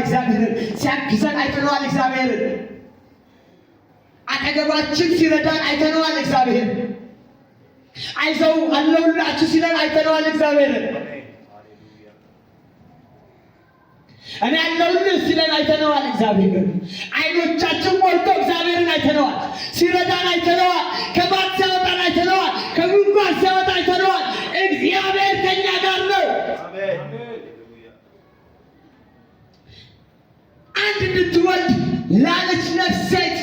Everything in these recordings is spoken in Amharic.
እግዚአብሔር ሲያግዘን አይተነዋል። እግዚአብሔር አጠገባችን ሲረዳን አይተነዋል። እግዚአብሔር አይዞህ አለሁላችሁ ሲለን አይተነዋል። እግዚአብሔር እኔ አለሁልህ ሲለን አይተነዋል። እግዚአብሔር አይኖቻችን ሞልቶ እግዚአብሔርን አይተነዋል። ሲረዳን አይተነዋል። ከባት ሲያወጣን አይተነዋል። ከጉድጓድ ሲያወጣ አይተነዋል። እግዚአብሔር ከእኛ ጋር ነው። አንድ እንድትወልድ ላለች ነፍስ ሴት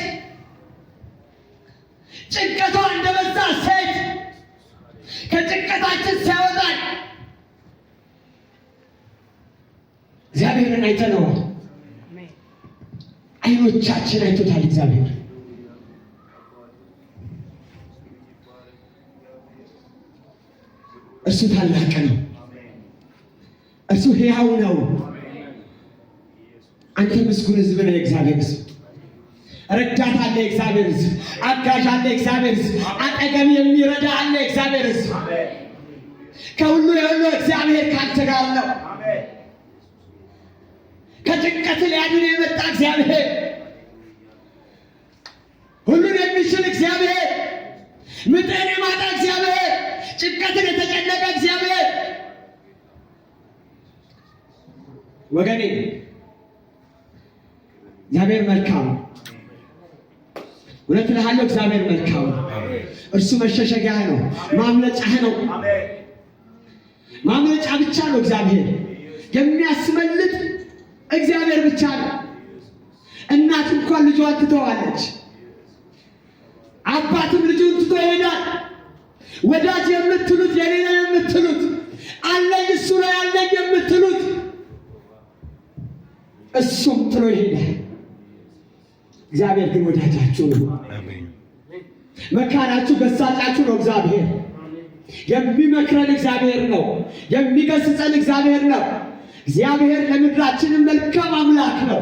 ጭንቀቷ እንደበዛ ሴት ከጭንቀታችን ሲያወጣን እግዚአብሔርን አይተነዋል። አይኖቻችን አይቶታል። እግዚአብሔር እርሱ ታላቅ ነው። እርሱ ሕያው ነው። አንተ ምስጉን ሕዝብ ነህ። እግዚአብሔር ሕዝብ ረዳት አለ። እግዚአብሔር ሕዝብ አጋዥ አለ። እግዚአብሔር ሕዝብ አጠገብ የሚረዳ አለ። እግዚአብሔር ሕዝብ ከሁሉ የሁሉ እግዚአብሔር ካንተ ጋር ነው። ከጭንቀት ሊያድን የመጣ እግዚአብሔር፣ ሁሉን የሚችል እግዚአብሔር፣ ምጥን የማጣ እግዚአብሔር፣ ጭንቀትን የተጨነቀ እግዚአብሔር። ወገኔ እግዚአብሔር መልካም፣ እውነት እልሃለሁ እግዚአብሔር መልካም። እርሱ መሸሸጊያህ ነው፣ ማምለጫህ ነው። ማምለጫ ብቻ ነው እግዚአብሔር። የሚያስመልጥ እግዚአብሔር ብቻ ነው። እናት እንኳን ልጇን ትተዋለች፣ አባትም ልጁን ትቶ ይሄዳል። ወዳጅ የምትሉት የኔ ነው የምትሉት አለኝ እሱ ነው ያለኝ የምትሉት እሱም ጥሎ ይሄዳል። እግዚአብሔር ግን ወዳጃችሁ ነው። መካራችሁ ገሳጫችሁ ነው። እግዚአብሔር የሚመክረን እግዚአብሔር ነው። የሚገስጸን እግዚአብሔር ነው። እግዚአብሔር ለምድራችንም መልካም አምላክ ነው።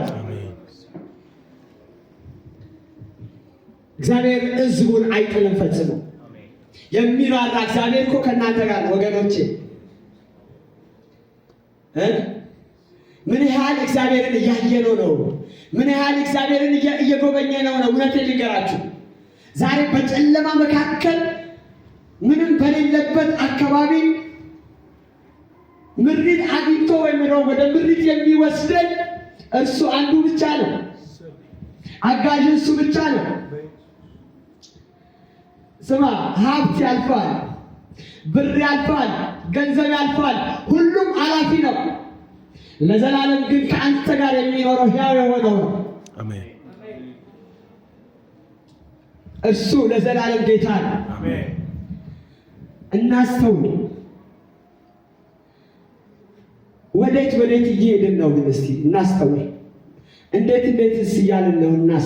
እግዚአብሔር ሕዝቡን አይጥልም ፈጽሞ። የሚራራ እግዚአብሔር እኮ ከእናንተ ጋር ነው ወገኖቼ። ምን ያህል እግዚአብሔርን እያየነው ነው? ምን ያህል እግዚአብሔርን እየጎበኘነው ነው? እውነቴን ልንገራችሁ፣ ዛሬ በጨለማ መካከል ምንም በሌለበት አካባቢ ምሪት አግኝቶ ወይም ወደ ምሪት የሚወስደን እርሱ አንዱ ብቻ ነው። አጋዥ እሱ ብቻ ነው። ስማ፣ ሀብት ያልፋል፣ ብር ያልፋል፣ ገንዘብ ያልፋል፣ ሁሉም አላፊ ነው። ለዘላለም ግን ከአንተ ጋር የሚኖረው ሕያው የሆነው ነው። አሜን። እሱ ለዘላለም ጌታ ነው። አሜን። እናስተውል። ወዴት እየሄድን ነው? ግን እስቲ እናስተውል። እንዴትስ እያልን ነው?